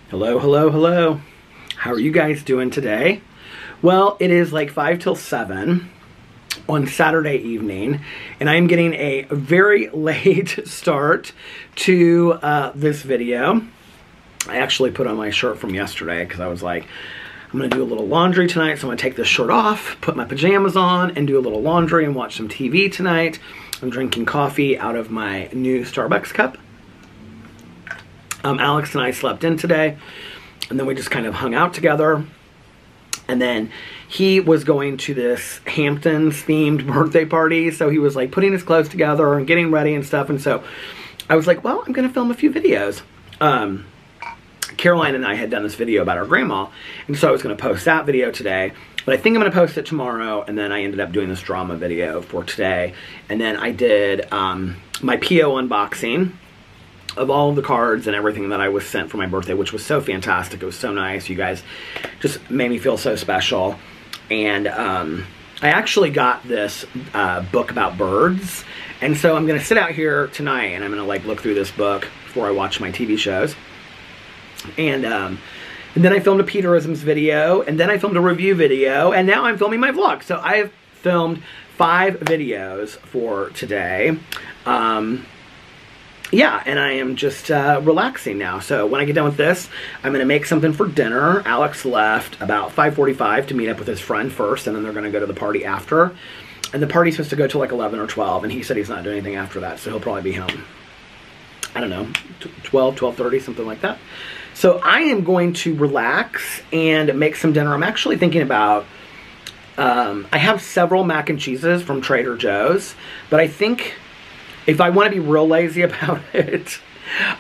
Hello, hello, hello. How are you guys doing today? Well, it is like 5 till 7 on Saturday evening, and I'm getting a very late start to this video. I actually put on my shirt from yesterday because I was like, I'm gonna do a little laundry tonight, so I'm gonna take this shirt off, put my pajamas on, and do a little laundry and watch some TV tonight. I'm drinking coffee out of my new Starbucks cup. Alex and I slept in today, and then we just kind of hung out together. And then he was going to this Hamptons themed birthday party, so he was like putting his clothes together and getting ready and stuff. And so I was like, well, I'm gonna film a few videos. Caroline and I had done this video about our grandma, and so I was gonna post that video today, but I think I'm gonna post it tomorrow. And then I ended up doing this drama video for today. And then I did my PO unboxing of all of the cards and everything that I was sent for my birthday, which was so fantastic. It was so nice. You guys just made me feel so special. And I actually got this book about birds. And so I'm gonna sit out here tonight and I'm gonna like look through this book before I watch my TV shows. And then I filmed a Peterisms video, and then I filmed a review video, and now I'm filming my vlog. So I have filmed 5 videos for today. Yeah, and I am just relaxing now. So when I get done with this, I'm going to make something for dinner. Alex left about 5:45 to meet up with his friend first, and then they're going to go to the party after. And the party's supposed to go till like 11 or 12, and he said he's not doing anything after that, so he'll probably be home, I don't know, 12, 12:30, something like that. So I am going to relax and make some dinner. I'm actually thinking about, I have several mac and cheeses from Trader Joe's, but I think if I want to be real lazy about it,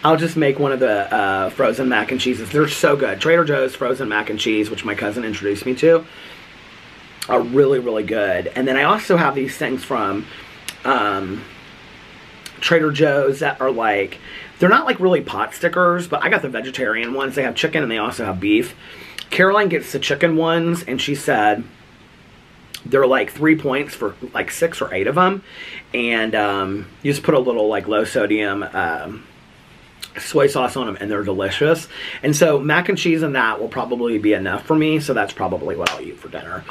I'll just make one of the frozen mac and cheeses. They're so good. Trader Joe's frozen mac and cheese, which my cousin introduced me to, are really, really good. And then I also have these things from Trader Joe's that are like, they're not like really pot stickers, but I got the vegetarian ones. They have chicken and they also have beef. Caroline gets the chicken ones, and she said they're like 3 points for like 6 or 8 of them. And you just put a little like low sodium soy sauce on them, and they're delicious. And so mac and cheese and that will probably be enough for me. So that's probably what I'll eat for dinner.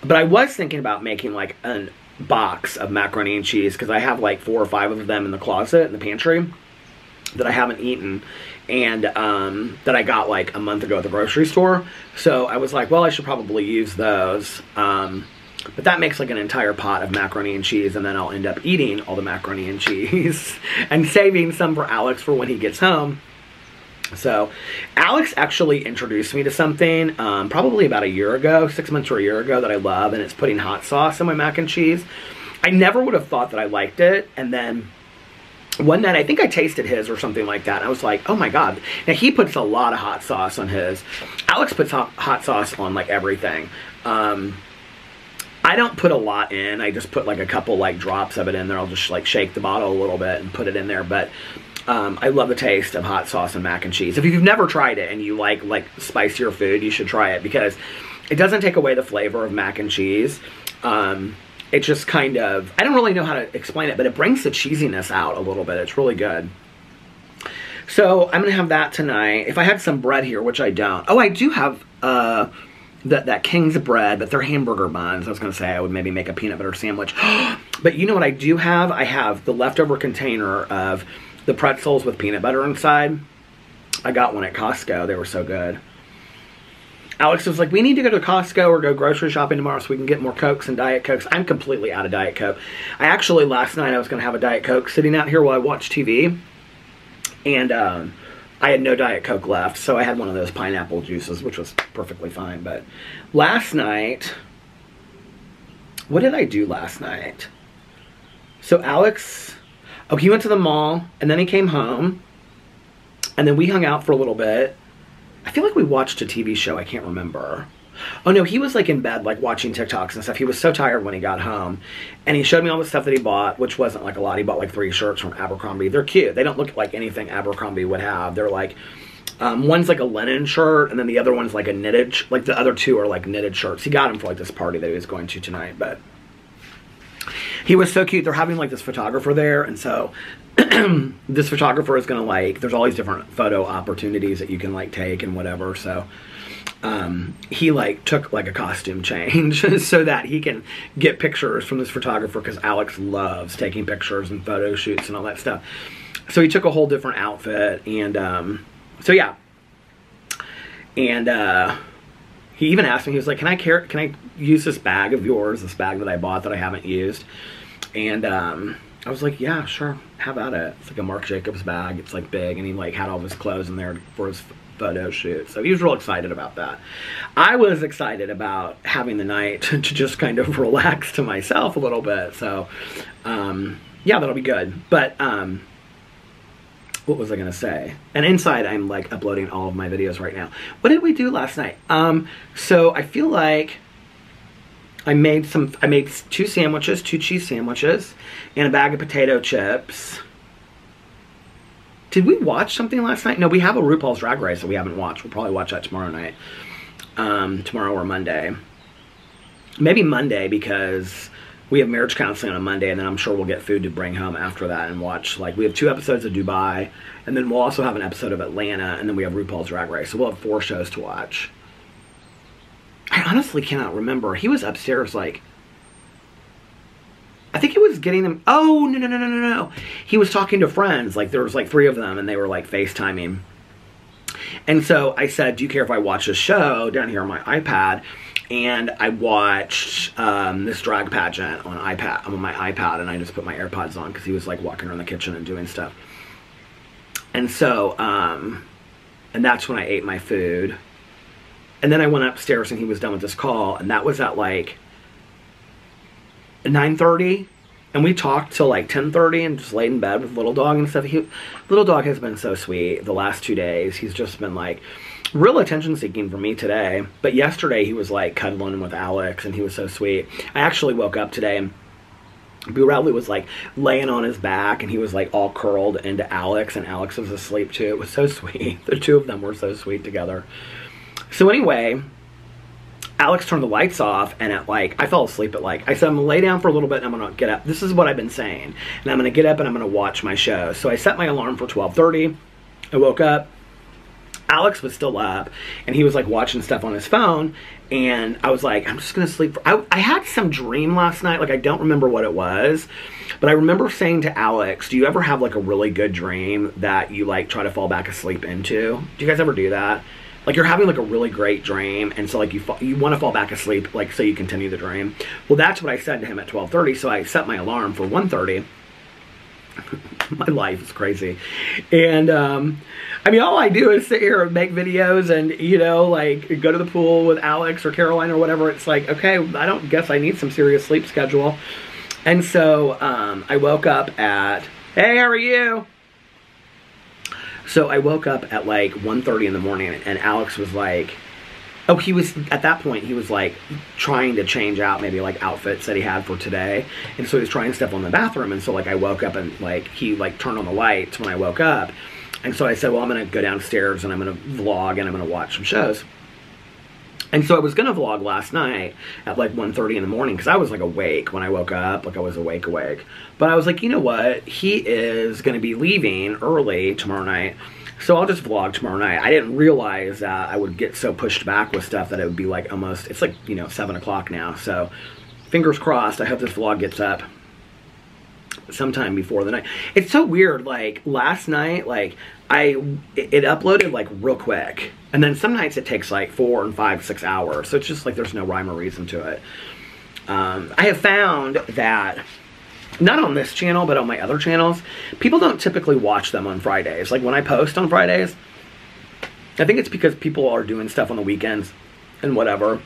But I was thinking about making like a box of macaroni and cheese, because I have like 4 or 5 of them in the closet in the pantry that I haven't eaten, and that I got like a month ago at the grocery store. So I was like, well, I should probably use those. But that makes like an entire pot of macaroni and cheese, and then I'll end up eating all the macaroni and cheese and saving some for Alex for when he gets home. So Alex actually introduced me to something probably about a year ago, 6 months or a year ago, that I love, and it's putting hot sauce in my mac and cheese. I never would have thought that I liked it, and then one night I think I tasted his or something like that, and I was like, oh my god. Now he puts a lot of hot sauce on his. Alex puts hot sauce on like everything. I don't put a lot in. I just put like a couple like drops of it in there. I'll just like shake the bottle a little bit and put it in there. But I love the taste of hot sauce and mac and cheese. If you've never tried it and you like spicier food, you should try it, because it doesn't take away the flavor of mac and cheese. It just kind of, I don't really know how to explain it, but it brings the cheesiness out a little bit. It's really good. So I'm going to have that tonight. If I had some bread here, which I don't. Oh, I do have that King's bread, but they're hamburger buns. I was going to say I would maybe make a peanut butter sandwich. But you know what I do have? I have the leftover container of the pretzels with peanut butter inside. I got one at Costco. They were so good. Alex was like, we need to go to Costco or go grocery shopping tomorrow so we can get more Cokes and Diet Cokes. I'm completely out of Diet Coke. I actually, last night, I was going to have a Diet Coke sitting out here while I watched TV. And I had no Diet Coke left, so I had one of those pineapple juices, which was perfectly fine. But last night, what did I do last night? So Alex, oh, he went to the mall, and then he came home, and then we hung out for a little bit. I feel like we watched a TV show. I can't remember. Oh no, he was like in bed, like watching TikToks and stuff. He was so tired when he got home. And he showed me all the stuff that he bought, which wasn't like a lot. He bought like 3 shirts from Abercrombie. They're cute. They don't look like anything Abercrombie would have. They're like, one's like a linen shirt, and then the other one's like a knitted, the other 2 are like knitted shirts. He got them for like this party that he was going to tonight. But He was so cute. They're having like this photographer there, and so this photographer is gonna like, there's all these different photo opportunities that you can like take and whatever. So he like took like a costume change so that he can get pictures from this photographer, because Alex loves taking pictures and photo shoots and all that stuff. So he took a whole different outfit, and so yeah. And he even asked me, he was like, can I use this bag of yours, this bag that I bought that I haven't used? And I was like, yeah, sure, have at it. It's like a Marc Jacobs bag. It's like big, and he like had all of his clothes in there for his photo shoot. So he was real excited about that. I was excited about having the night to just kind of relax to myself a little bit. So yeah, that'll be good. But what was I gonna say? And inside, I'm like uploading all of my videos right now. What did we do last night? So I feel like I made 2 sandwiches, 2 cheese sandwiches, and a bag of potato chips. Did we watch something last night? No, we have a RuPaul's Drag Race that we haven't watched. We'll probably watch that tomorrow night. Tomorrow or Monday. Maybe Monday, because we have marriage counseling on Monday, and then I'm sure we'll get food to bring home after that and watch. Like, we have 2 episodes of Dubai, and then we'll also have an episode of Atlanta, and then we have RuPaul's Drag Race. So we'll have 4 shows to watch. I honestly cannot remember. He was upstairs, like, I think he was getting them. Oh, no. He was talking to friends. Like, there was like 3 of them, and they were like FaceTiming. And so I said, do you care if I watch this show down here on my iPad? And I watched this drag pageant on my iPad, and I just put my AirPods on because he was like walking around the kitchen and doing stuff. And so, and that's when I ate my food. And then I went upstairs and he was done with this call, and that was at like 9:30, and we talked till like 10:30 and just laid in bed with Little Dog and stuff. Little Dog has been so sweet the last 2 days. He's just been like real attention seeking for me today. But yesterday he was like cuddling with Alex, and he was so sweet. I actually woke up today and Boo Radley was like laying on his back, and he was like all curled into Alex, and Alex was asleep too. It was so sweet. The 2 of them were so sweet together. So anyway, Alex turned the lights off, and at like, I fell asleep at like, I said, I'm gonna lay down for a little bit and I'm gonna get up. This is what I've been saying. And I'm gonna get up and I'm gonna watch my show. So I set my alarm for 12:30. I woke up. Alex was still up, and he was like watching stuff on his phone, and I was like, I'm just gonna sleep. I had some dream last night. Like, I don't remember what it was, but I remember saying to Alex, do you ever have like a really good dream that you like try to fall back asleep into? Do you guys ever do that? Like, you're having like a really great dream, and so like you want to fall back asleep, like, so you continue the dream. Well, that's what I said to him at 12:30. So I set my alarm for 1:30. My life is crazy. And I mean, all I do is sit here and make videos, and you know, like, go to the pool with Alex or Caroline or whatever. It's like, okay, I don't guess I need some serious sleep schedule. And so I woke up at, hey, how are you? So I woke up at like 1:30 in the morning, and Alex was like, oh, he was, at that point, he was like trying to change out maybe like outfits that he had for today. And so he was trying stuff on the bathroom. And so like I woke up, and like he like turned on the lights when I woke up. And so I said, well, I'm going to go downstairs and I'm going to vlog and I'm going to watch some shows. And so I was going to vlog last night at like 1:30 in the morning, because I was like awake when I woke up. Like, I was awake. But I was like, you know what? He is going to be leaving early tomorrow night, so I'll just vlog tomorrow night. I didn't realize that I would get so pushed back with stuff that it would be like almost, it's like, you know, 7 o'clock now. So fingers crossed, I hope this vlog gets up sometime before the night. It's so weird, like last night, like it uploaded like real quick, and then some nights it takes like 4 and 5, 6 hours. So it's just like there's no rhyme or reason to it. I have found that, not on this channel, but on my other channels, people don't typically watch them on Fridays. Like when I post on Fridays, I think it's because people are doing stuff on the weekends and whatever.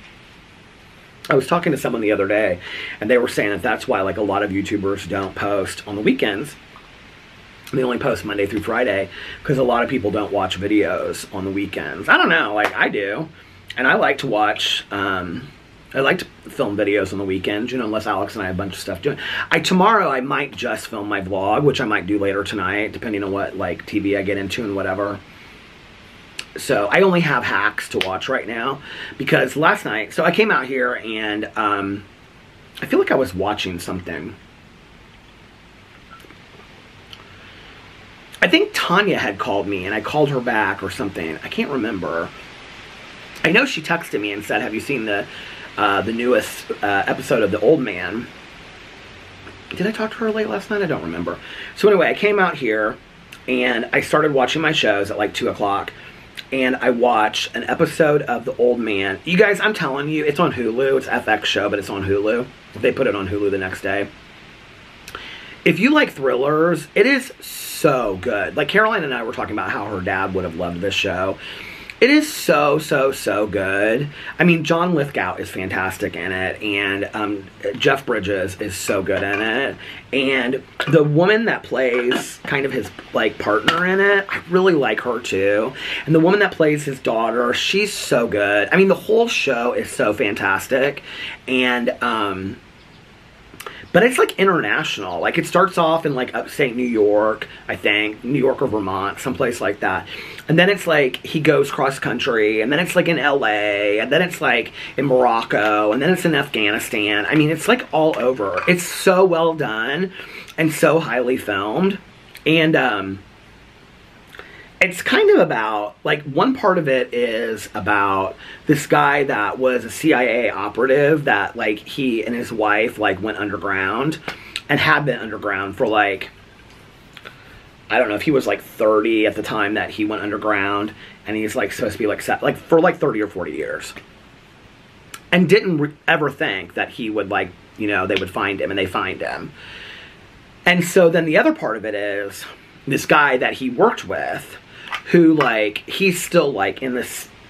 I was talking to someone the other day, and they were saying that that's why like a lot of YouTubers don't post on the weekends. They only post Monday through Friday, because a lot of people don't watch videos on the weekends. I don't know, like I do. And I like to watch, I like to film videos on the weekends, you know, unless Alex and I have a bunch of stuff doing. Tomorrow I might just film my vlog, which I might do later tonight, depending on what like TV I get into and whatever. So I only have hacks to watch right now, because last night, so I came out here and I feel like I was watching something. I think Tanya had called me and I called her back or something. I can't remember. I know she texted me and said, have you seen the newest episode of The Old Man? Did I talk to her late last night? I don't remember. So anyway, I came out here and I started watching my shows at like 2 o'clock. And I watched an episode of The Old Man. You guys, I'm telling you, it's on Hulu. It's an FX show, but it's on Hulu. They put it on Hulu the next day. If you like thrillers, it is so good. Like, Caroline and I were talking about how her dad would have loved this show. It is so, so, so good. I mean, John Lithgow is fantastic in it, and Jeff Bridges is so good in it. And the woman that plays kind of his, like, partner in it, I really like her, too. And the woman that plays his daughter, she's so good. I mean, the whole show is so fantastic. And, but it's, like, international. Like, it starts off in, like, upstate New York, I think. New York or Vermont, someplace like that. And then it's, like, he goes cross-country. And then it's, like, in L.A. And then it's, like, in Morocco. And then it's in Afghanistan. I mean, it's, like, all over. It's so well done and so highly filmed. And, it's kind of about, like, one part of it is about this guy that was a CIA operative that, like, he and his wife, like, went underground and had been underground for, like, I don't know if he was, like, 30 at the time that he went underground, and he's, like, supposed to be, like, set, like, for, like, 30 or 40 years. And didn't ever think that he would, like, you know, they would find him, and they find him. And so then the other part of it is this guy that he worked with, who, like, he's still, like, in the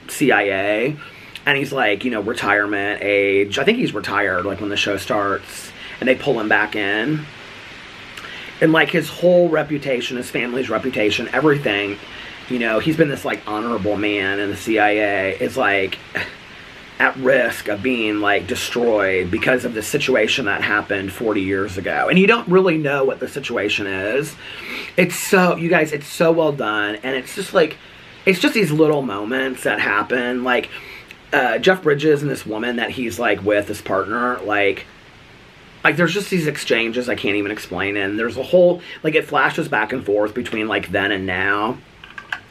CIA, and he's, like, you know, retirement age. I think he's retired, like, when the show starts, and they pull him back in. And, like, his whole reputation, his family's reputation, everything, you know, he's been this, like, honorable man in the CIA, is, like, at risk of being, like, destroyed because of the situation that happened 40 years ago. And you don't really know what the situation is. It's so, you guys, it's so well done. And it's just, like, it's just these little moments that happen. Like, Jeff Bridges and this woman that he's, like, with, his partner, like, there's just these exchanges I can't even explain. And there's a whole, like, it flashes back and forth between, like, then and now.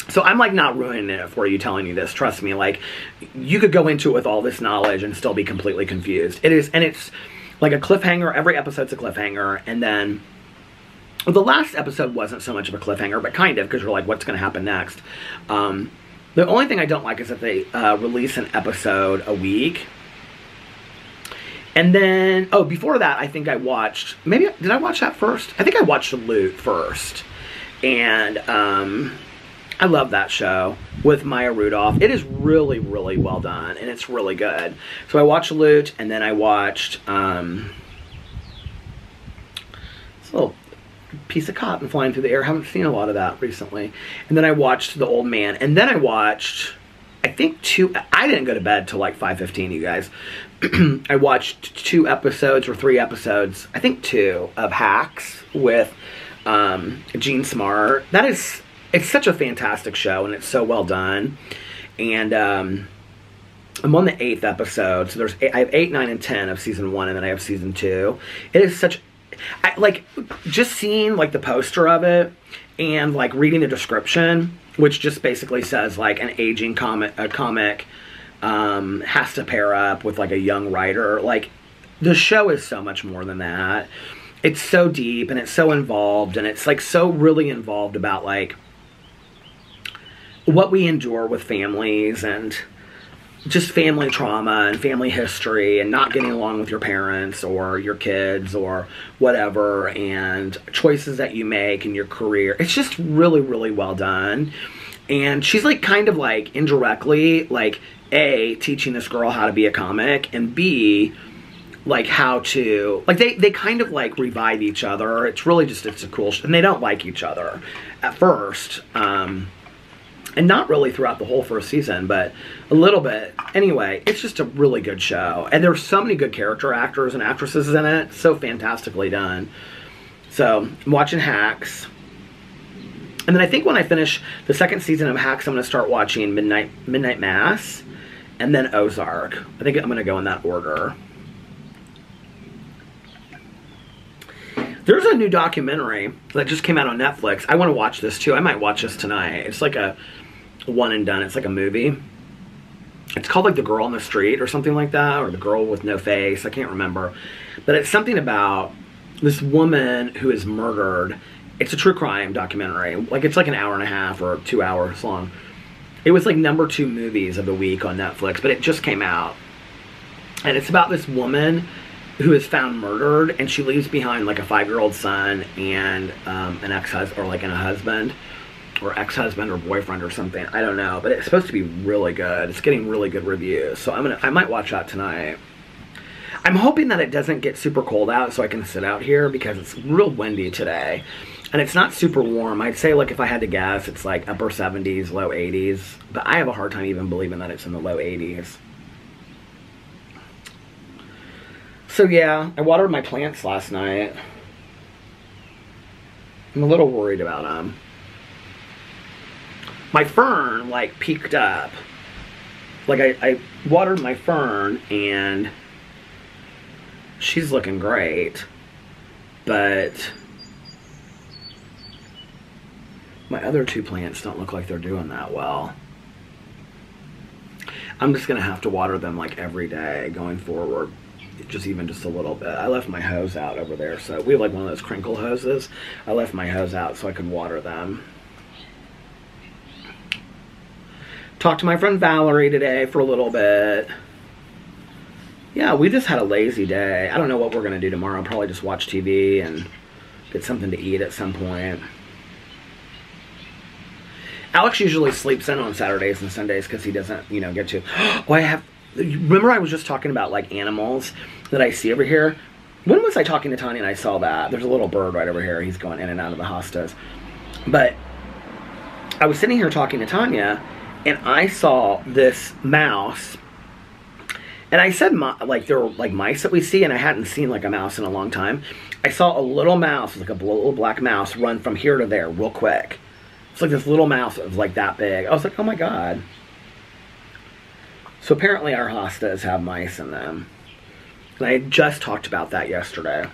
So I'm, like, not ruining it for you telling you this. Trust me, like, you could go into it with all this knowledge and still be completely confused. It is, and it's like a cliffhanger. Every episode's a cliffhanger. And then, well, the last episode wasn't so much of a cliffhanger, but kind of, because you're like, what's going to happen next? The only thing I don't like is that they release an episode a week. And then, oh, before that, I think I watched, maybe, did I watch that first? I think I watched Loot first. And, I love that show with Maya Rudolph. It is really, really well done, and it's really good. So I watched Loot, and then I watched, this little piece of cotton flying through the air. I haven't seen a lot of that recently. And then I watched The Old Man, and then I watched, I think I didn't go to bed till like 5:15, you guys. I watched 2 episodes or 3 episodes, I think 2, of Hacks with Gene Smart. It's such a fantastic show, and it's so well done. And I'm on the 8th episode, so I have 8, 9, and 10 of season 1, and then I have season 2. It is such, like, just seeing, like, the poster of it, and, like, reading the description, which just basically says, like, an aging comic has to pair up with, like, a young writer. Like, the show is so much more than that. It's so deep, and it's so involved, and it's, like, so really involved about, like, what we endure with families and just family trauma and family history and not getting along with your parents or your kids or whatever, and choices that you make in your career. It's just really, really well done. And she's, like, kind of, like, indirectly, like, A, teaching this girl how to be a comic, and B, like, how to, like, they kind of, like, revive each other. It's really just, it's a cool, and they don't like each other at first, and not really throughout the whole first season, but a little bit. Anyway, it's just a really good show. And there's so many good character actors and actresses in it. So fantastically done. So, I'm watching Hacks. And then I think when I finish the 2nd season of Hacks, I'm going to start watching Midnight Mass. And then Ozark. I think I'm going to go in that order. There's a new documentary that just came out on Netflix. I want to watch this too. I might watch this tonight. It's like a one and done. It's like a movie. It's called like The Girl on the Street or something like that, or The Girl with No Face. I can't remember. But it's something about this woman who is murdered. It's a true crime documentary. Like, it's like an hour and a half or 2 hours long. It was like #2 movies of the week on Netflix, but it just came out. And it's about this woman who is found murdered, and she leaves behind like a 5-year-old son and an ex-husband, or like a husband, or ex-husband or boyfriend or something. I don't know, but it's supposed to be really good. It's getting really good reviews, so I might watch that tonight. I'm hoping that it doesn't get super cold out so I can sit out here, because it's real windy today. And it's not super warm. I'd say, like, if I had to guess, it's like upper 70s, low 80s. But I have a hard time even believing that it's in the low 80s. So yeah, I watered my plants last night. I'm a little worried about them. My fern, like, peaked up. Like, I watered my fern, and she's looking great. But my other 2 plants don't look like they're doing that well. I'm just going to have to water them, like, every day going forward. Even just a little bit. I left my hose out over there, so we have like one of those crinkle hoses. I left my hose out so I could water them. Talked to my friend Valerie today for a little bit. Yeah, we just had a lazy day. I don't know what we're going to do tomorrow. I'll probably just watch TV and get something to eat at some point. Alex usually sleeps in on Saturdays and Sundays because he doesn't, you know, get to... Oh, remember I was just talking about, like, animals that I see over here? When was I talking to Tanya and I saw that? There's a little bird right over here. He's going in and out of the hostas. But I was sitting here talking to Tanya, and I saw this mouse. And I said, like, there were, like, mice that we see, and I hadn't seen, like, a mouse in a long time. I saw a little mouse, like a little black mouse, run from here to there real quick. It's like this little mouse that was, like, that big. I was like, oh, my God. So apparently our hostas have mice in them. And I had just talked about that yesterday.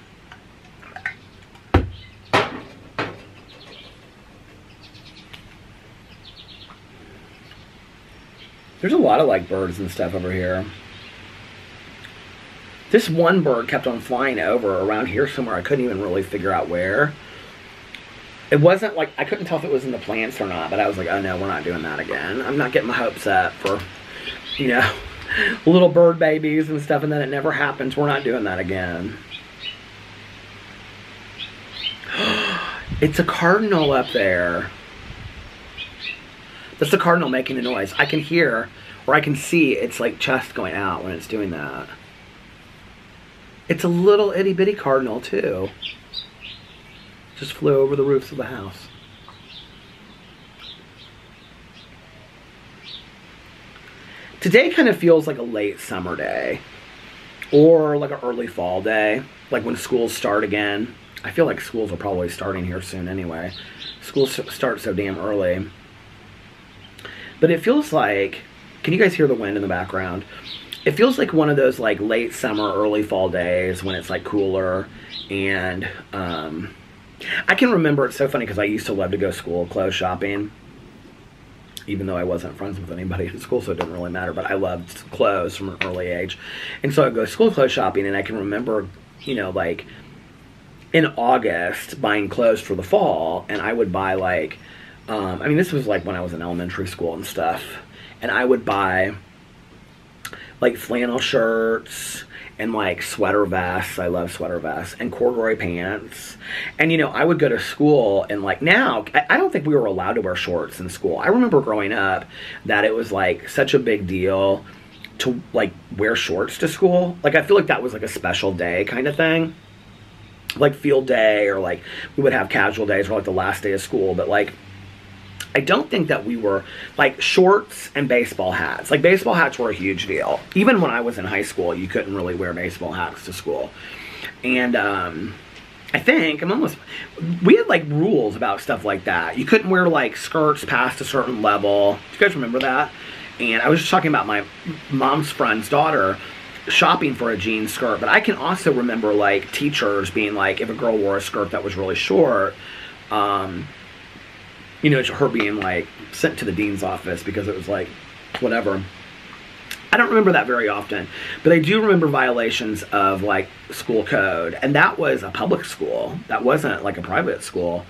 There's a lot of, like, birds and stuff over here. This one bird kept on flying over around here somewhere. I couldn't even really figure out where. It wasn't like, I couldn't tell if it was in the plants or not, but I was like, oh no, we're not doing that again. I'm not getting my hopes up for, you know, little bird babies and stuff, and then it never happens. We're not doing that again. It's a cardinal up there. That's the cardinal making a noise. I can hear, or I can see its like chest going out when it's doing that. It's a little itty bitty cardinal too. Just flew over the roofs of the house. Today kind of feels like a late summer day, or like an early fall day, like when schools start again. I feel like schools are probably starting here soon anyway. Schools start so damn early. But it feels like, can you guys hear the wind in the background? It feels like one of those like late summer, early fall days when it's like cooler. And I can remember, it's so funny because I used to love to go school clothes shopping, even though I wasn't friends with anybody in school, so it didn't really matter. But I loved clothes from an early age. And so I'd go school clothes shopping, and I can remember, you know, like in August buying clothes for the fall. And I would buy like, I mean, this was like when I was in elementary school and stuff. And I would buy like flannel shirts and like sweater vests. I love sweater vests, and corduroy pants. And you know, I would go to school, and like now, I don't think we were allowed to wear shorts in school. I remember growing up that it was like such a big deal to like wear shorts to school. Like I feel like that was like a special day kind of thing. Like field day, or like we would have casual days or like the last day of school. But like, I don't think that we were, like, shorts and baseball hats. Like, baseball hats were a huge deal. Even when I was in high school, you couldn't really wear baseball hats to school. And, I think, we had, like, rules about stuff like that. You couldn't wear, like, skirts past a certain level. Do you guys remember that? And I was just talking about my mom's friend's daughter. shopping for a jean skirt, but I can also remember like teachers being like, if a girl wore a skirt that was really short, you know, her being like sent to the dean's office because it was like whatever. I don't remember that very often, but I do remember violations of like school code, and that was a public school. That wasn't like a private school.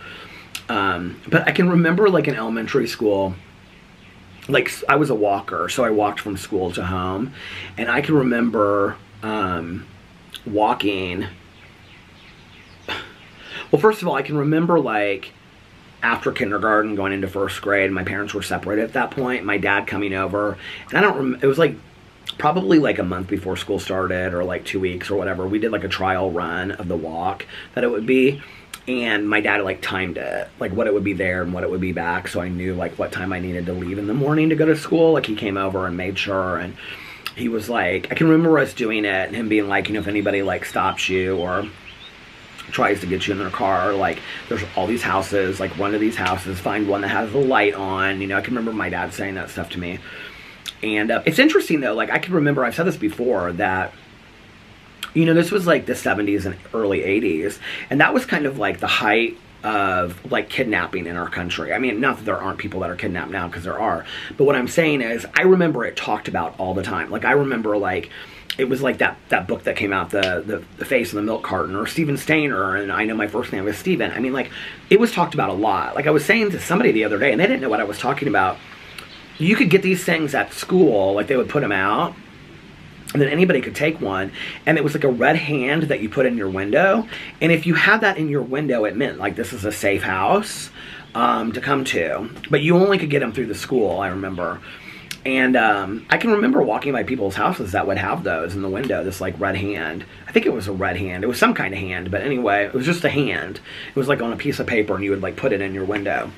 But I can remember like in elementary school, like I was a walker, so I walked from school to home, and I can remember walking. Well, first of all, I can remember like after kindergarten going into first grade, my parents were separated at that point, my dad coming over, and I don't remember, it was like probably like a month before school started, or like 2 weeks or whatever. We did like a trial run of the walk that it would be, and my dad like timed it, like what it would be there and what it would be back, so I knew like what time I needed to leave in the morning to go to school. Like he came over and made sure, and he was like, I can remember us doing it and him being like, you know, if anybody like stops you or tries to get you in their car, like there's all these houses, like run to these houses, find one that has the light on. You know, I can remember my dad saying that stuff to me. And it's interesting though, like I can remember, I've said this before, that, you know, this was like the 70s and early 80s, and that was kind of like the height of like kidnapping in our country. I mean, not that there aren't people that are kidnapped now, because there are, but what I'm saying is I remember it talked about all the time. Like I remember like it was like that book that came out, the Face in the Milk Carton, or Steven Stainer, and I know my first name was Steven. I mean, like it was talked about a lot. Like I was saying to somebody the other day, and they didn't know what I was talking about. You could get these things at school, like they would put them out, and then anybody could take one, and it was like a red hand that you put in your window, and if you had that in your window, it meant like this is a safe house to come to, but you only could get them through the school, I remember. And I can remember walking by people's houses that would have those in the window, this like red hand. I think it was a red hand. It was some kind of hand, but anyway, it was just a hand. It was like on a piece of paper, and you would like put it in your window.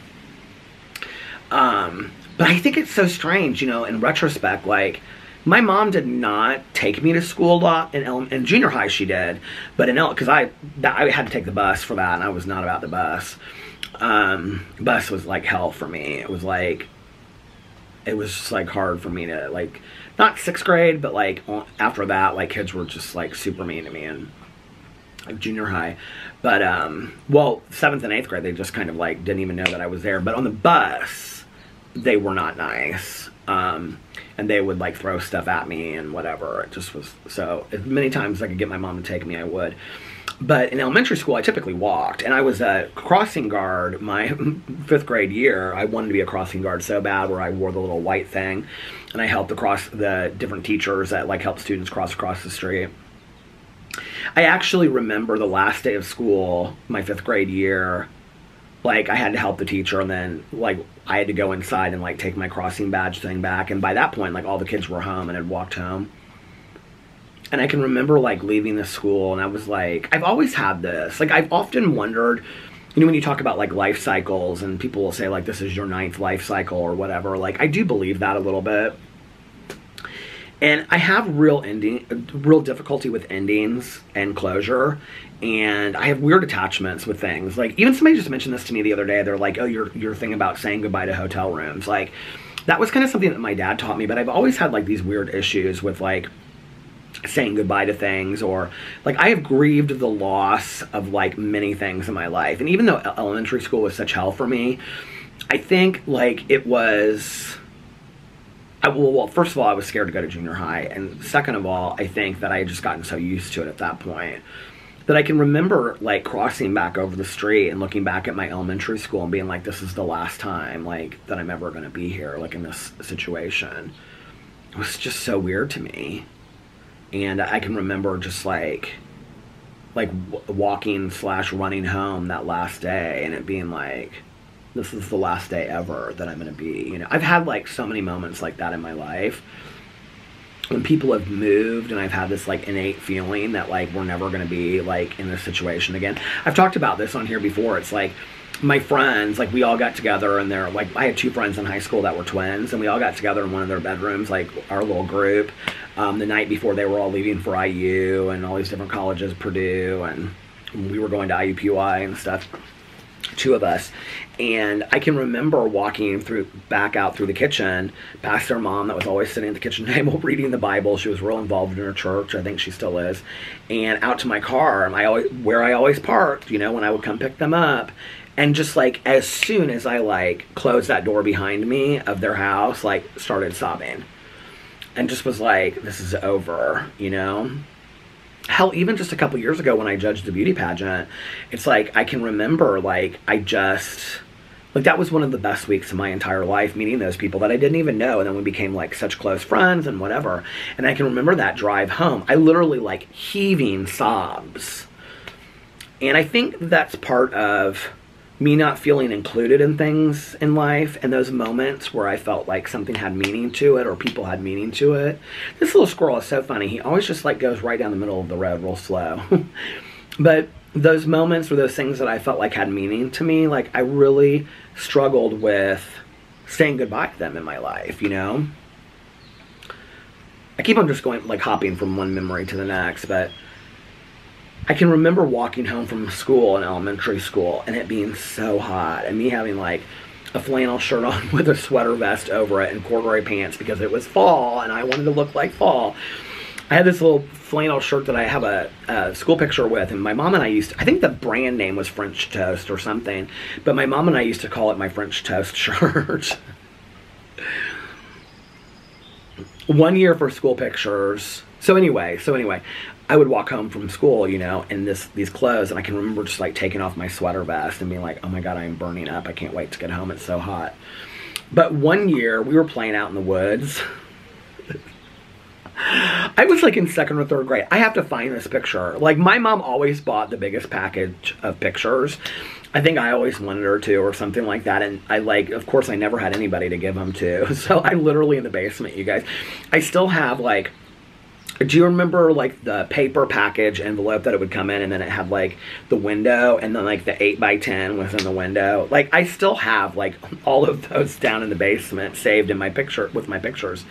But I think it's so strange, you know, in retrospect, like my mom did not take me to school a lot. In junior high she did, but because I had to take the bus for that, and I was not about the bus. Bus was like hell for me. It was just like hard for me to, like, not 6th grade, but like after that, like kids were just like super mean to me in like junior high. But well, 7th and 8th grade, they just kind of like didn't even know that I was there. But on the bus, they were not nice. And they would like throw stuff at me and whatever. It just was, so as many times as I could get my mom to take me, I would. But in elementary school, I typically walked, and I was a crossing guard my 5th grade year. I wanted to be a crossing guard so bad, where I wore the little white thing, and I helped across the different teachers that like helped students cross across the street. I actually remember the last day of school, my 5th grade year, like I had to help the teacher, and then like I had to go inside and like take my crossing badge thing back, and by that point, like all the kids were home and had walked home. And I can remember like leaving the school, and I was like, I've always had this. Like I've often wondered, you know, when you talk about like life cycles, and people will say like this is your 9th life cycle or whatever, like I do believe that a little bit. And I have real difficulty with endings and closure, and I have weird attachments with things. Like even somebody just mentioned this to me the other day. They're like, oh, your thing about saying goodbye to hotel rooms. Like that was kind of something that my dad taught me, but I've always had like these weird issues with like saying goodbye to things, or like I have grieved the loss of like many things in my life. And even though elementary school was such hell for me, I think like it was, well, first of all, I was scared to go to junior high, and second of all, I think that I had just gotten so used to it at that point that I can remember like crossing back over the street and looking back at my elementary school and being like, this is the last time like that I'm ever going to be here, like in this situation. It was just so weird to me. And I can remember just like walking / running home that last day, and it being like, this is the last day ever that I'm going to be, you know. I've had like so many moments like that in my life when people have moved, and I've had this like innate feeling that like we're never going to be like in this situation again. I've talked about this on here before. It's like my friends, like we all got together, and they're like, I had 2 friends in high school that were twins, and we all got together in one of their bedrooms, like our little group, the night before they were all leaving for IU and all these different colleges, Purdue, and we were going to IUPUI and stuff. two of us. And I can remember walking back out through the kitchen past our mom that was always sitting at the kitchen table reading the Bible. She was real involved in her church. I think she still is. And out to my car, where I always parked, you know, when I would come pick them up. And just like as soon as I like closed that door behind me of their house, like started sobbing. And just was like, this is over, you know? Hell, even just a couple years ago when I judged the beauty pageant, it's like I can remember like that was one of the best weeks of my entire life, meeting those people that I didn't even know, and then we became like such close friends and whatever. And I can remember that drive home, I literally like heaving sobs. And I think that's part of me not feeling included in things in life, and those moments where I felt like something had meaning to it or people had meaning to it. This little squirrel is so funny. He always just like goes right down the middle of the road real slow. But those moments or those things that I felt like had meaning to me, like I really struggled with saying goodbye to them in my life, you know? I keep on just going, like hopping from one memory to the next, but I can remember walking home from school in elementary school and it being so hot and me having like a flannel shirt on with a sweater vest over it and corduroy pants because it was fall and I wanted to look like fall. I had this little flannel shirt that I have a school picture with, and my mom and I I think the brand name was French Toast or something, but my mom and I used to call it my French Toast shirt. One year for school pictures. So anyway, I would walk home from school, you know, in these clothes, and I can remember just like taking off my sweater vest and being like, oh my God, I am burning up. I can't wait to get home. It's so hot. But one year we were playing out in the woods. I was like in 2nd or 3rd grade. I have to find this picture. Like my mom always bought the biggest package of pictures. I think I always wanted her to or something like that. And I like, of course I never had anybody to give them to. So I literally in the basement, you guys, I still have like, do you remember like the paper package envelope that it would come in and then it had like the window and then like the 8x10 was in the window? Like I still have like all of those down in the basement saved in my with my pictures.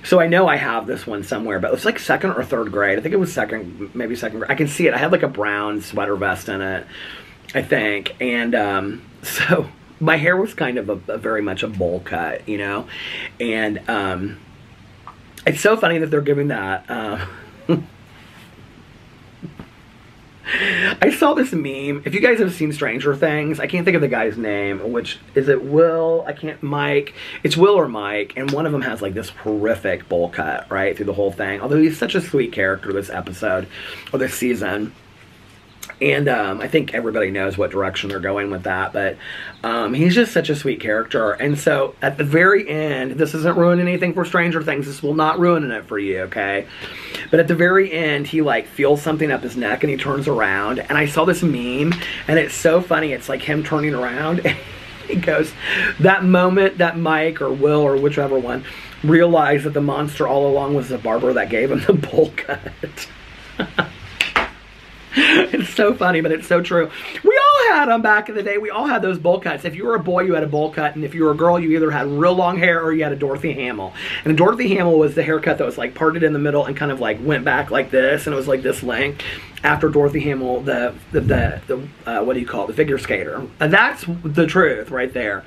So I know I have this one somewhere, but it was like 2nd or 3rd grade. I think it was maybe 2nd grade. I can see it. I had like a brown sweater vest in it, I think. And so my hair was kind of a very much a bowl cut, you know? And it's so funny that they're giving that. I saw this meme. If you guys have seen Stranger Things, I can't think of the guy's name, which is it Will? Mike. It's Will or Mike, and one of them has like this horrific bowl cut right through the whole thing. Although he's such a sweet character this episode or this season. And I think everybody knows what direction they're going with that, but he's just such a sweet character. And so at the very end, this isn't ruining anything for Stranger Things. This will not ruin it for you, okay? But at the very end, he like feels something up his neck and he turns around. And I saw this meme and it's so funny. It's like him turning around and he goes, that moment that Mike or Will or whichever one realized that the monster all along was the barber that gave him the bowl cut. It's so funny, but it's so true. We all had them back in the day. We all had those bowl cuts. If you were a boy, you had a bowl cut. And if you were a girl, you either had real long hair or you had a Dorothy Hamill. And a Dorothy Hamill was the haircut that was like parted in the middle and kind of like went back like this. And it was like this length. After Dorothy Hamill, the what do you call it? The figure skater. And that's the truth right there.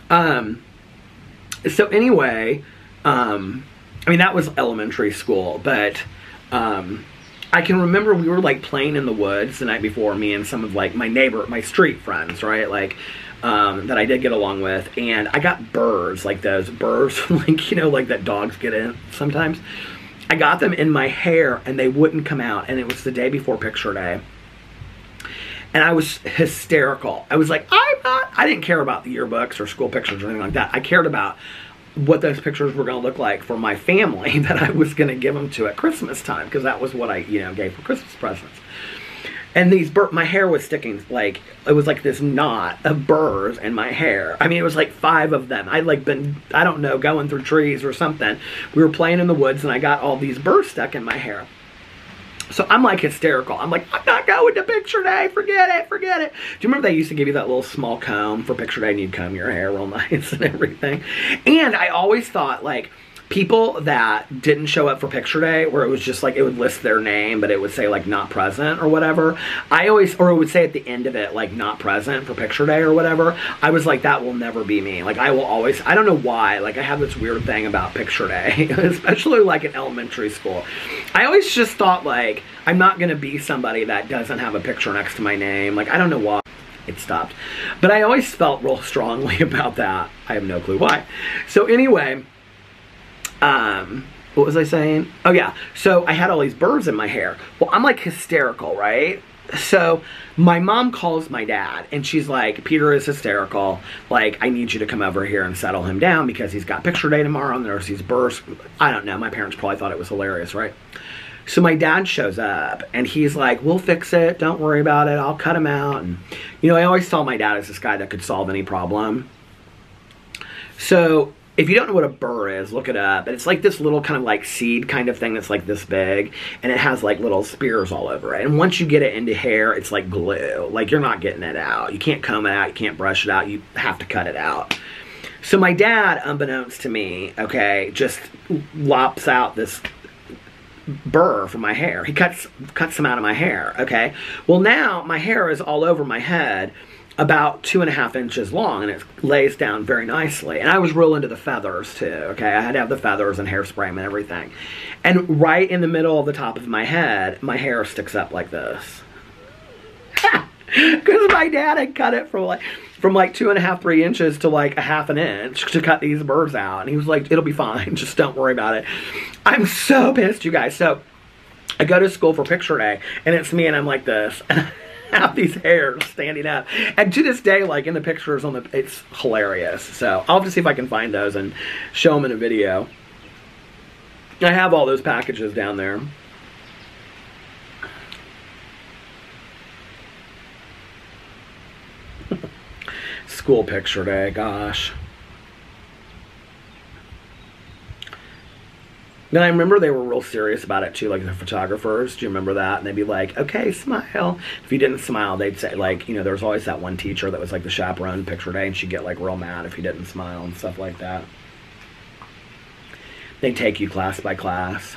So anyway, I mean, that was elementary school. But I can remember we were like playing in the woods the night before, me and some of like my street friends, right? Like, that I did get along with. And I got burrs, like those burrs, like, you know, like that dogs get in sometimes. I got them in my hair and they wouldn't come out. And it was the day before picture day. And I was hysterical. I was like, I didn't care about the yearbooks or school pictures or anything like that. I cared about what those pictures were going to look like for my family that I was going to give them to at Christmas time, because that was what I, you know, gave for Christmas presents. And these my hair was sticking, like, it was like this knot of burrs in my hair. I mean, it was like 5 of them. I'd like been, I don't know, going through trees or something. We were playing in the woods and I got all these burrs stuck in my hair. So I'm like hysterical. I'm like, I'm not going to picture day. Forget it. Do you remember they used to give you that little small comb for picture day and you'd comb your hair real nice and everything? And I always thought, like, people that didn't show up for picture day, where it was just like, it would list their name, but it would say like not present or whatever. Or it would say at the end of it, like not present for picture day or whatever. I was like, that will never be me. Like I will always, I don't know why, like I have this weird thing about picture day, especially like in elementary school. I always just thought like, I'm not going to be somebody that doesn't have a picture next to my name. Like, I don't know why. It stopped. But I always felt real strongly about that. I have no clue why. So anyway, what was I saying? Oh yeah, so I had all these birds in my hair. Well, I'm like hysterical, right? So my mom calls my dad and she's like, Peter is hysterical. Like, I need you to come over here and settle him down because he's got picture day tomorrow and there's these birds. I don't know. My parents probably thought it was hilarious, right? So my dad shows up and he's like, we'll fix it. Don't worry about it. I'll cut him out. And, you know, I always saw my dad as this guy that could solve any problem. So if you don't know what a burr is, look it up. And it's like this little kind of like seed kind of thing that's like this big. And it has like little spears all over it. And once you get it into hair, it's like glue. Like you're not getting it out. You can't comb it out. You can't brush it out. You have to cut it out. So my dad, unbeknownst to me, okay, just lops out this burr from my hair. He cuts some out of my hair, okay? Well, now my hair is all over my head, about 2.5 inches long, and it lays down very nicely. And I was real into the feathers too, okay? I had to have the feathers and hairspray and everything. And right in the middle of the top of my head, my hair sticks up like this. Because my dad had cut it from like 2.5, 3 inches to like 1/2 inch to cut these burrs out. And he was like, it'll be fine. Just don't worry about it. I'm so pissed, you guys. So I go to school for picture day and it's me and I'm like this. And I have these hairs standing up. And to this day, like in the pictures it's hilarious. So I'll have to see if I can find those and show them in a video. I have all those packages down there. School picture day, gosh. Then I remember they were real serious about it too, like the photographers. Do you remember that? And they'd be like, okay, smile. If you didn't smile, they'd say, like, you know, there was always that one teacher that was like the chaperone picture day, and she'd get like real mad if you didn't smile and stuff like that. They'd take you class by class.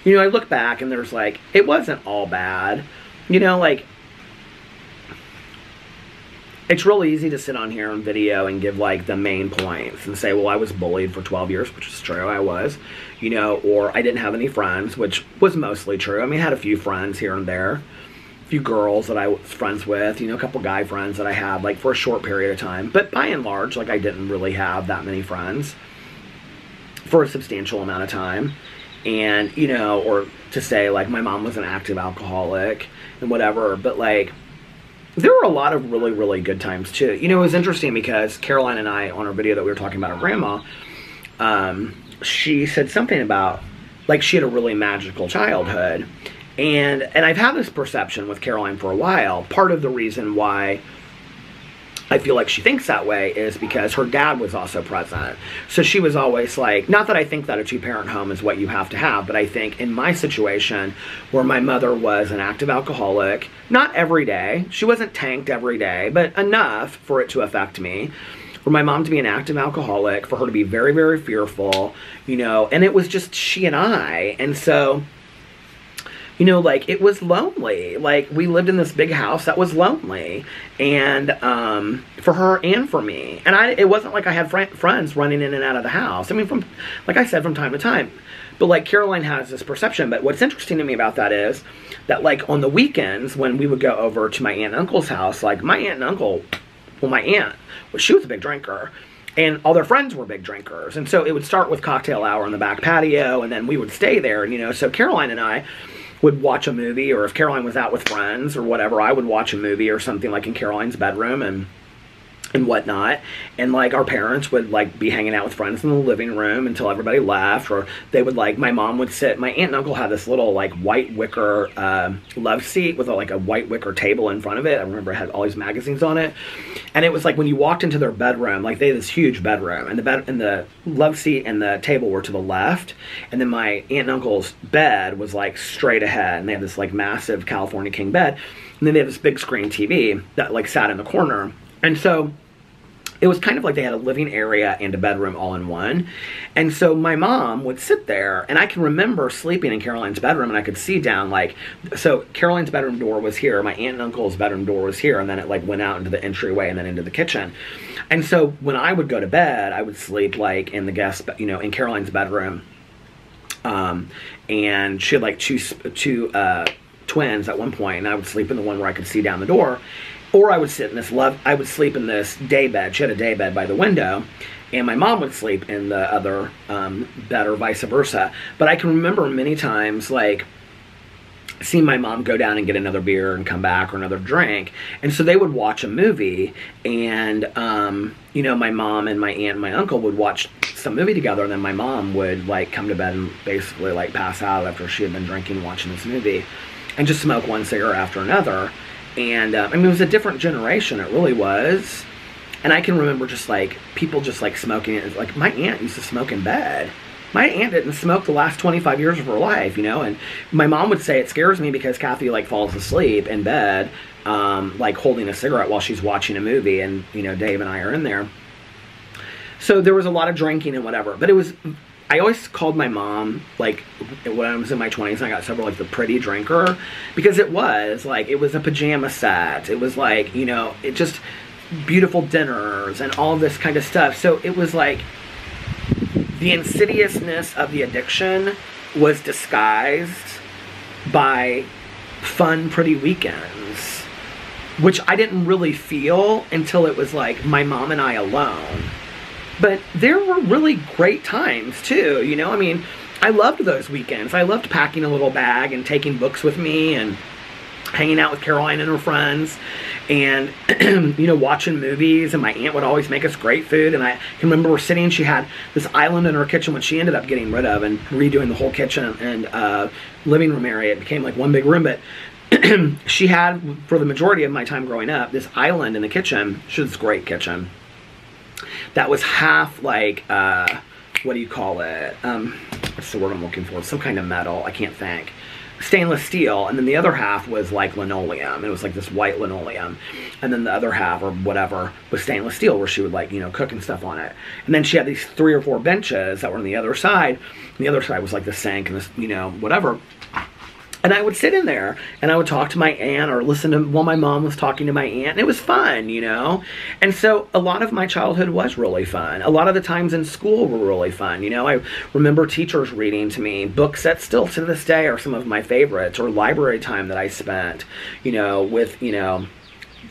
You know, I look back and there's like, it wasn't all bad. You know, like, it's real easy to sit on here on video and give like the main points and say, well, I was bullied for 12 years, which is true, I was. You know, or I didn't have any friends, which was mostly true. I mean, I had a few friends here and there. A few girls that I was friends with, you know, a couple guy friends that I had like for a short period of time. But by and large, like I didn't really have that many friends for a substantial amount of time. And, you know, or to say, like, my mom was an active alcoholic and whatever, but, like, there were a lot of really, really good times, too. You know, it was interesting because Caroline and I, on our video that we were talking about our grandma, she said something about, like, she had a really magical childhood. And I've had this perception with Caroline for a while. Part of the reason why I feel like she thinks that way is because her dad was also present. So she was always like, not that I think that a two-parent home is what you have to have, but I think in my situation where my mother was an active alcoholic, not every day, she wasn't tanked every day, but enough for it to affect me. For my mom to be an active alcoholic, for her to be very, very fearful, you know, and it was just she and I. And so, you know, like, it was lonely. Like, we lived in this big house that was lonely. And, for her and for me. And it wasn't like I had friends running in and out of the house. I mean, like I said, from time to time. But, like, Caroline has this perception. But what's interesting to me about that is that, like, on the weekends, when we would go over to my aunt and uncle's house, like, my aunt and uncle, well, my aunt, she was a big drinker. And all their friends were big drinkers. And so it would start with cocktail hour on the back patio. And then we would stay there. And, you know, so Caroline and I would watch a movie, or if Caroline was out with friends or whatever, I would watch a movie or something like in Caroline's bedroom, and and whatnot, and like our parents would like be hanging out with friends in the living room until everybody left, or they would like, my mom would sit, my aunt and uncle had this little like white wicker love seat with like a white wicker table in front of it. I remember it had all these magazines on it, and it was like when you walked into their bedroom, like they had this huge bedroom, and the bed and the love seat and the table were to the left, and then my aunt and uncle's bed was like straight ahead, and they had this like massive California king bed, and then they had this big screen TV that like sat in the corner. And so it was kind of like they had a living area and a bedroom all in one. And so my mom would sit there, and I can remember sleeping in Caroline's bedroom, and I could see down like, so Caroline's bedroom door was here, my aunt and uncle's bedroom door was here, and then it like went out into the entryway and then into the kitchen. And so when I would go to bed, I would sleep like in the guest, you know, in Caroline's bedroom. And she had like two twins at one point, and I would sleep in the one where I could see down the door. Or I would sit in this I would sleep in this day bed. She had a day bed by the window, and my mom would sleep in the other bed, or vice versa. But I can remember many times, like, seeing my mom go down and get another beer and come back, or another drink. And so they would watch a movie, and, you know, my mom and my aunt and my uncle would watch some movie together, and then my mom would, like, come to bed and basically, like, pass out after she had been drinking and watching this movie, and just smoke one cigarette after another. And, I mean, it was a different generation, it really was. And I can remember just, like, people just, like, smoking it. Like, my aunt used to smoke in bed. My aunt didn't smoke the last 25 years of her life, you know? And my mom would say it scares me because Kathy, like, falls asleep in bed, like, holding a cigarette while she's watching a movie. And, you know, Dave and I are in there. So there was a lot of drinking and whatever. But it was... I always called my mom, like, when I was in my 20s, and I got several, like, the pretty drinker, because it was, like, it was a pajama set, it was, like, you know, it just, beautiful dinners, and all this kind of stuff. So it was, like, the insidiousness of the addiction was disguised by fun, pretty weekends, which I didn't really feel until it was, like, my mom and I alone. But there were really great times, too, you know? I mean, I loved those weekends. I loved packing a little bag and taking books with me and hanging out with Caroline and her friends and, you know, watching movies. And my aunt would always make us great food. And I can remember sitting, she had this island in her kitchen, which she ended up getting rid of and redoing the whole kitchen and living room area. It became like one big room. But she had, for the majority of my time growing up, this island in the kitchen. She had this great kitchen that was half like, what do you call it? What's the word I'm looking for? Some kind of metal. I can't think. Stainless steel. And then the other half was like linoleum. It was like this white linoleum. And then the other half, or whatever, was stainless steel, where she would, like, you know, cook and stuff on it. And then she had these 3 or 4 benches that were on the other side. And the other side was like the sink and this, you know, whatever. And I would sit in there, and I would talk to my aunt, or listen to while my mom was talking to my aunt, and it was fun, you know? And so a lot of my childhood was really fun. A lot of the times in school were really fun, you know? I remember teachers reading to me books that still to this day are some of my favorites, or library time that I spent, you know, with, you know...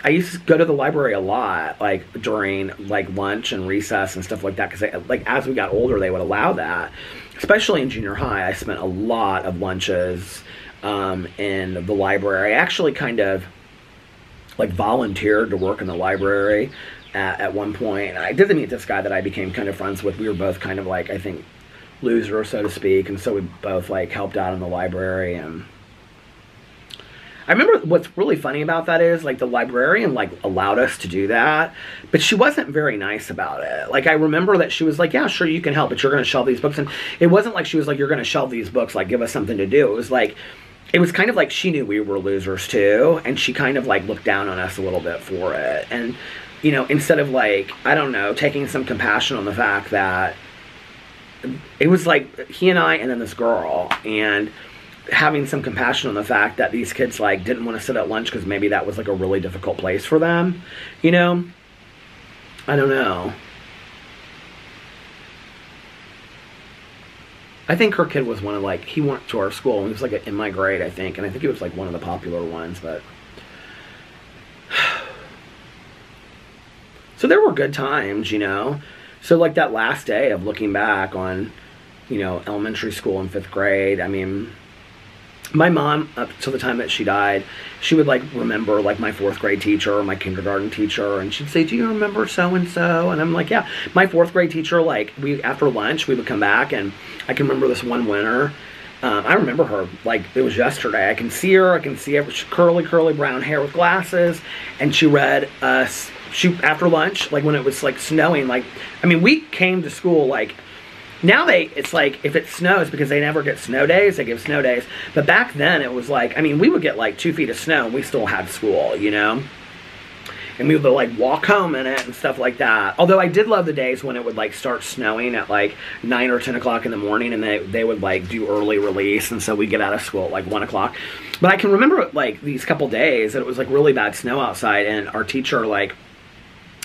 I used to go to the library a lot, like, during, like, lunch and recess and stuff like that, because, like, as we got older, they would allow that. Especially in junior high, I spent a lot of lunches in the library. I actually kind of, like, volunteered to work in the library at one point. I did meet this guy that I became kind of friends with. We were both kind of, like, I think, losers, so to speak, and so we both, like, helped out in the library. And I remember what's really funny about that is, like, the librarian, like, allowed us to do that, but she wasn't very nice about it. Like, I remember that she was like, yeah, sure, you can help, but you're going to shelve these books. And it wasn't like she was like, you're going to shelve these books, like, give us something to do. It was like, it was kind of like she knew we were losers, too, and she kind of, like, looked down on us a little bit for it. And, you know, instead of, like, I don't know, taking some compassion on the fact that it was, like, he and I and then this girl, and having some compassion on the fact that these kids, like, didn't want to sit at lunch because maybe that was, like, a really difficult place for them, you know? I don't know. I think her kid was one of, like, he went to our school, and he was, like, in my grade, I think, and I think he was, like, one of the popular ones, but... So there were good times, you know? So, like, that last day of looking back on, you know, elementary school and 5th grade, I mean... my mom, up till the time that she died, she would like remember like my 4th grade teacher or my kindergarten teacher, and she'd say, do you remember so and so? And I'm like, yeah. My 4th grade teacher, like, we, after lunch we would come back, and I can remember this one winter. I remember her like it was yesterday. I can see her. I can see her. Curly brown hair with glasses, and she read us. She, after lunch, like when it was like snowing, like, I mean, we came to school like. Now it's like, if it snows, because they never get snow days, they give snow days. But back then it was like, I mean, we would get like 2 feet of snow and we still had school, you know? And we would like walk home in it and stuff like that. Although I did love the days when it would like start snowing at like 9 or 10 o'clock in the morning, and they would like do early release, and so we'd get out of school at like 1 o'clock. But I can remember like these couple days that it was like really bad snow outside, and our teacher like,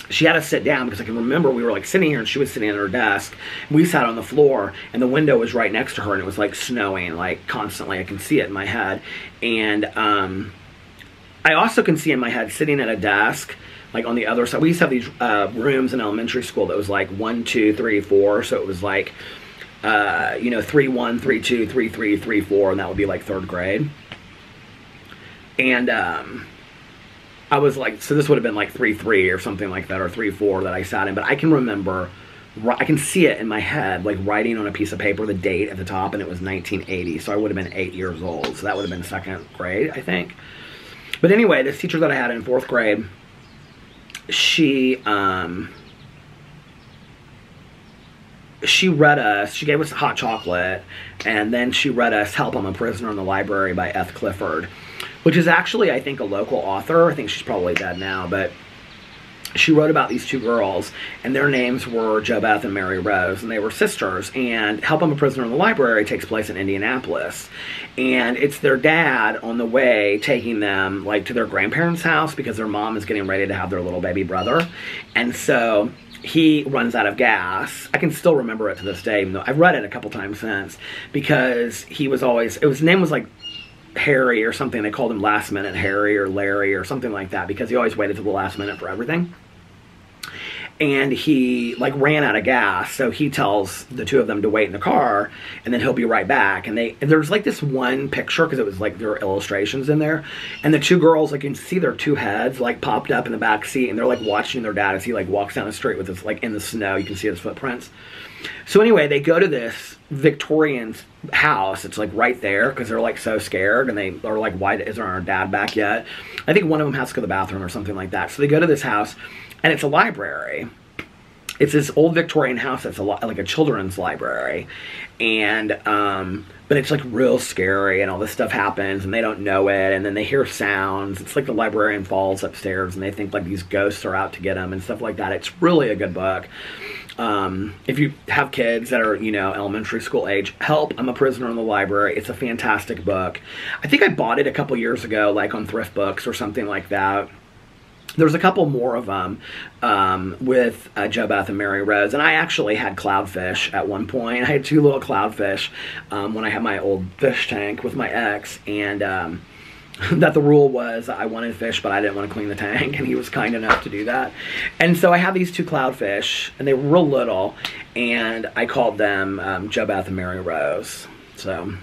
she had us sit down, because I can remember we were like sitting here and she was sitting at her desk. We sat on the floor and the window was right next to her, and it was like snowing like constantly. I can see it in my head. And I also can see in my head sitting at a desk like on the other side. We used to have these rooms in elementary school that was like 1, 2, 3, 4. So it was like, you know, 3, 1, 3, 2, 3, 3, 3, 4, and that would be like 3rd grade. And I was like, so this would have been like 3-3 or something like that, or 3-4 that I sat in. But I can remember, I can see it in my head, like writing on a piece of paper the date at the top, and it was 1980. So I would have been 8 years old. So that would have been 2nd grade, I think. But anyway, this teacher that I had in 4th grade, she read us, she gave us hot chocolate, and then she read us Help, I'm a Prisoner in the Library by F. Clifford, which is actually, I think, a local author. I think she's probably dead now, but she wrote about these 2 girls, and their names were Jo Beth and Mary Rose, and they were sisters. And Help, I'm a Prisoner in the Library takes place in Indianapolis, and it's their dad on the way taking them like to their grandparents' house, because their mom is getting ready to have their little baby brother. And so he runs out of gas. I can still remember it to this day, even though I've read it a couple times since, because he was always, his name was like Harry or something. They called him Last Minute Harry or Larry or something like that, because he always waited till the last minute for everything. And he like ran out of gas, so he tells the 2 of them to wait in the car, and then he'll be right back. And there's like this one picture, because it was like there were illustrations in there, and the 2 girls, like you can see their 2 heads like popped up in the back seat, and they're like watching their dad as he like walks down the street with his, like in the snow, you can see his footprints. So anyway, they go to this Victorian house. It's like right there, because they're like so scared, and they are like, why isn't our dad back yet? I think one of them has to go to the bathroom or something like that. So they go to this house, and it's a library. It's this old Victorian house that's like a children's library. And but it's like real scary, and all this stuff happens, and they don't know it, and then they hear sounds. It's like the librarian falls upstairs, and they think like these ghosts are out to get them and stuff like that. It's really a good book. If you have kids that are, you know, elementary school age, Help, I'm a Prisoner in the Library. It's a fantastic book. I think I bought it a couple years ago, like on Thrift Books or something like that. There's a couple more of them with Jo Beth and Mary Rose. And I actually had clownfish at one point. I had 2 little clownfish when I had my old fish tank with my ex. And that the rule was I wanted fish, but I didn't want to clean the tank. And he was kind enough to do that. And so I had these 2 clownfish, and they were real little. And I called them Jo Beth and Mary Rose. So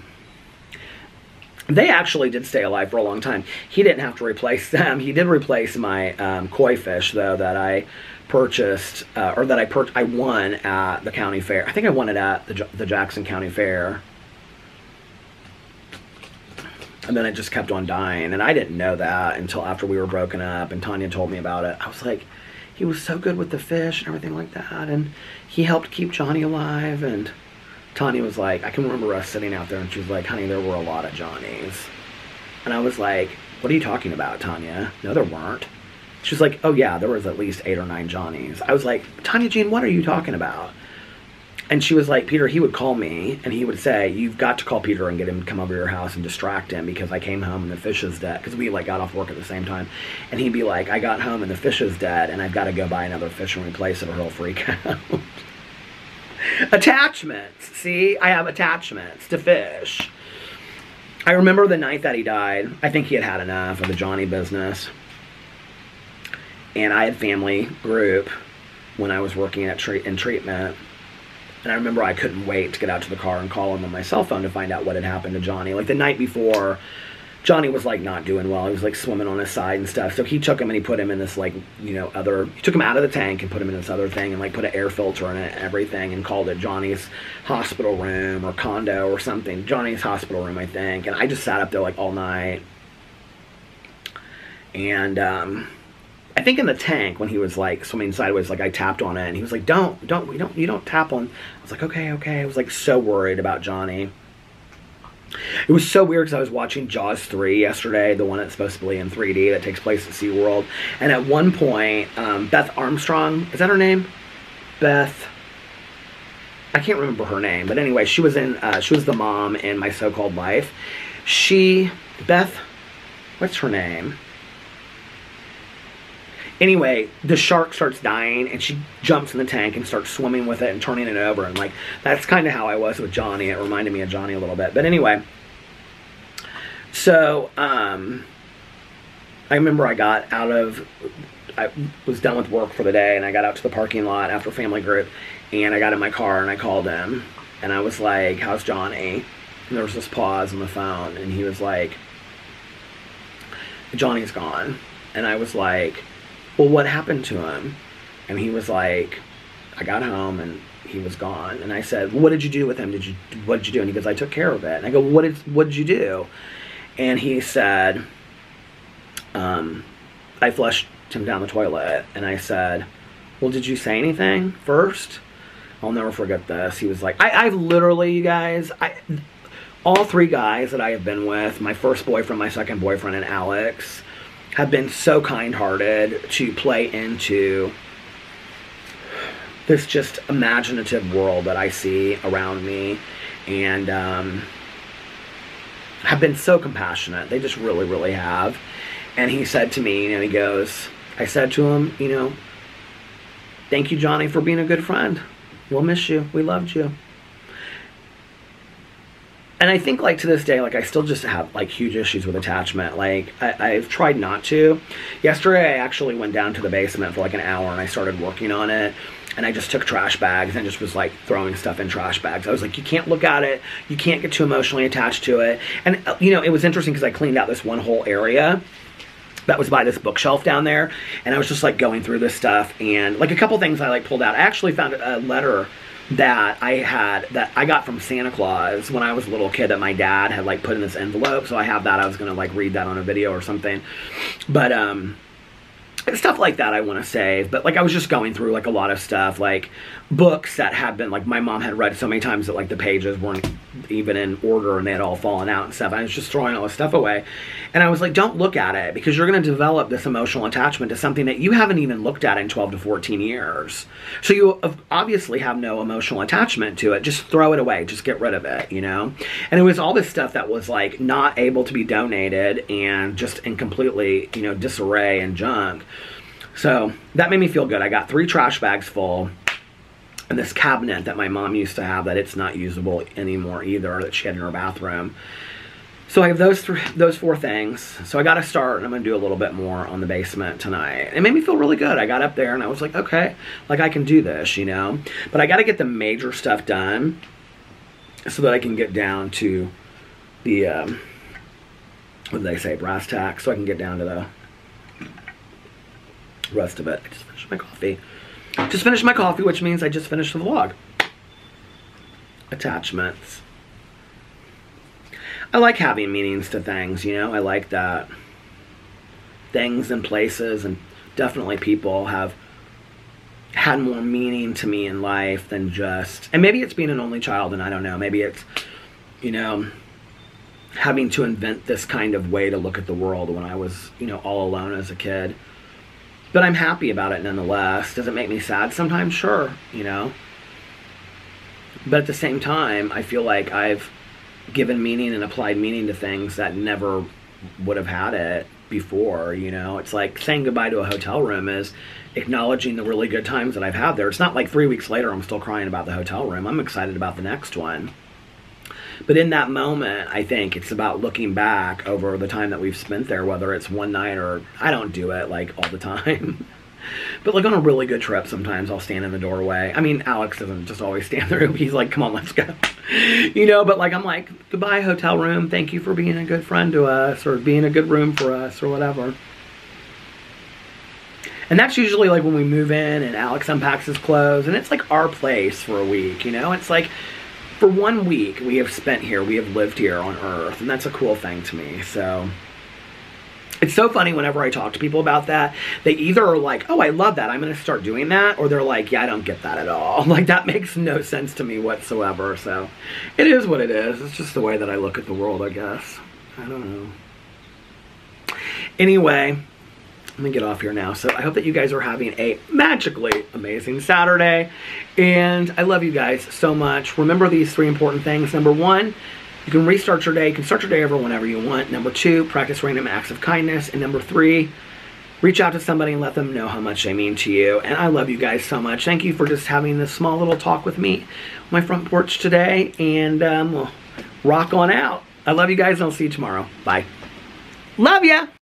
they actually did stay alive for a long time. He didn't have to replace them. He did replace my koi fish, though, that I purchased, or that I won at the county fair. I think I won it at the Jackson County Fair. And then it just kept on dying. And I didn't know that until after we were broken up, and Tanya told me about it. I was like, he was so good with the fish and everything like that. And he helped keep Johnny alive. And Tanya was like, I can remember us sitting out there, and she was like, honey, there were a lot of Johnnies. And I was like, what are you talking about, Tanya? No, there weren't. She was like, oh yeah, there was at least 8 or 9 Johnnies. I was like, Tanya Jean, what are you talking about? And she was like, Peter, he would call me, and he would say, you've got to call Peter and get him to come over to your house and distract him, because I came home and the fish is dead. Because we like got off work at the same time. And he'd be like, I got home and the fish is dead, and I've got to go buy another fish and replace it, or he'll freak out. Attachments. See, I have attachments to fish. I remember the night that he died. I think he had had enough of the Johnny business. And I had family group when I was working in treatment. And I remember I couldn't wait to get out to the car and call him on my cell phone to find out what had happened to Johnny. Like the night before, Johnny was like not doing well. He was like swimming on his side and stuff. So he took him and he put him in this like, you know, he took him out of the tank and put him in this other thing and like put an air filter in it and everything and called it Johnny's hospital room or condo or something. Johnny's hospital room, I think. And I just sat up there like all night. And I think in the tank when he was like swimming sideways, like I tapped on it and he was like, you don't tap on. I was like, okay. I was like so worried about Johnny. It was so weird because I was watching Jaws 3 yesterday, the one that's supposed to be in 3D that takes place at SeaWorld. And at one point, Beth Armstrong, is that her name? Beth, I can't remember her name. But anyway, she was the mom in My So-Called Life. Beth, what's her name? Anyway, the shark starts dying, and she jumps in the tank and starts swimming with it and turning it over. And, like, that's kind of how I was with Johnny. It reminded me of Johnny a little bit. But anyway, so I remember I was done with work for the day, and I got out to the parking lot after family group, and I got in my car, and I called him. And I was like, how's Johnny? And there was this pause on the phone, and he was like, Johnny's gone. And I was like, well, what happened to him? And he was like, I got home and he was gone. And I said, well, what did you do with him? What did you do? And he goes, I took care of it. And I go, what did you do? And he said, I flushed him down the toilet. And I said, well, did you say anything first? I'll never forget this. He was like, I've literally, you guys, all three guys that I have been with, my first boyfriend, my second boyfriend, and Alex, have been so kind-hearted to play into this just imaginative world that I see around me, and have been so compassionate. They just really, really have. And he said to me, you know, he goes, I said to him, you know, thank you, Johnny, for being a good friend. We'll miss you. We loved you. And I think, like, to this day, like, I still just have, like, huge issues with attachment. Like, I've tried not to. Yesterday, I actually went down to the basement for, like, an hour, and I started working on it. And I just took trash bags and just was, like, throwing stuff in trash bags. I was like, you can't look at it. You can't get too emotionally attached to it. And, you know, it was interesting because I cleaned out this one whole area that was by this bookshelf down there. And I was just, like, going through this stuff. And, like, a couple things I, like, pulled out. I actually found a letter that I got from Santa Claus when I was a little kid that my dad had, like, put in this envelope. So I have that. I was gonna, like, read that on a video or something. But stuff like that I want to save. But, like, I was just going through, like, a lot of stuff, like books that had been, like, my mom had read so many times that, like, the pages weren't even in order and they had all fallen out and stuff. I was just throwing all this stuff away. And I was like, don't look at it, because you're going to develop this emotional attachment to something that you haven't even looked at in 12 to 14 years. So you obviously have no emotional attachment to it. Just throw it away. Just get rid of it, you know? And it was all this stuff that was, like, not able to be donated and just in completely, you know, disarray and junk. So that made me feel good. I got 3 trash bags full. And this cabinet that my mom used to have that it's not usable anymore either, that she had in her bathroom. So I have those 4 things. So I got to start, and I'm going to do a little bit more on the basement tonight. It made me feel really good. I got up there, and I was like, okay, like, I can do this, you know. But I got to get the major stuff done so that I can get down to the, what do they say, brass tacks, so I can get down to the rest of it. I just finished my coffee. Just finished my coffee, which means I just finished the vlog. Attachments. I like having meanings to things, you know? I like that things and places and definitely people have had more meaning to me in life than just... And maybe it's being an only child, and I don't know. Maybe it's, you know, having to invent this kind of way to look at the world when I was, you know, all alone as a kid. But I'm happy about it nonetheless. Does it make me sad sometimes? Sure, you know. But at the same time, I feel like I've given meaning and applied meaning to things that never would have had it before, you know. It's like saying goodbye to a hotel room is acknowledging the really good times that I've had there. It's not like 3 weeks later I'm still crying about the hotel room. I'm excited about the next one. But in that moment, I think it's about looking back over the time that we've spent there, whether it's one night or... I don't do it, like, all the time. But like on a really good trip, sometimes I'll stand in the doorway. I mean, Alex doesn't just always stand there. He's like, come on, let's go. You know, but like I'm like, goodbye hotel room. Thank you for being a good friend to us, or being a good room for us, or whatever. And that's usually like when we move in and Alex unpacks his clothes, and it's like our place for a week, you know? It's like for 1 week we have spent here, we have lived here on Earth, and that's a cool thing to me. So it's so funny whenever I talk to people about that. They either are like, oh, I love that, I'm going to start doing that, or they're like, yeah, I don't get that at all. Like, that makes no sense to me whatsoever. So it is what it is. It's just the way that I look at the world, I guess. I don't know. Anyway, let me get off here now. So I hope that you guys are having a magically amazing Saturday. And I love you guys so much. Remember these 3 important things. Number 1, you can restart your day. You can start your day over whenever you want. Number 2, practice random acts of kindness. And number 3, reach out to somebody and let them know how much they mean to you. And I love you guys so much. Thank you for just having this small little talk with me on my front porch today. And well, rock on out. I love you guys, and I'll see you tomorrow. Bye. Love ya!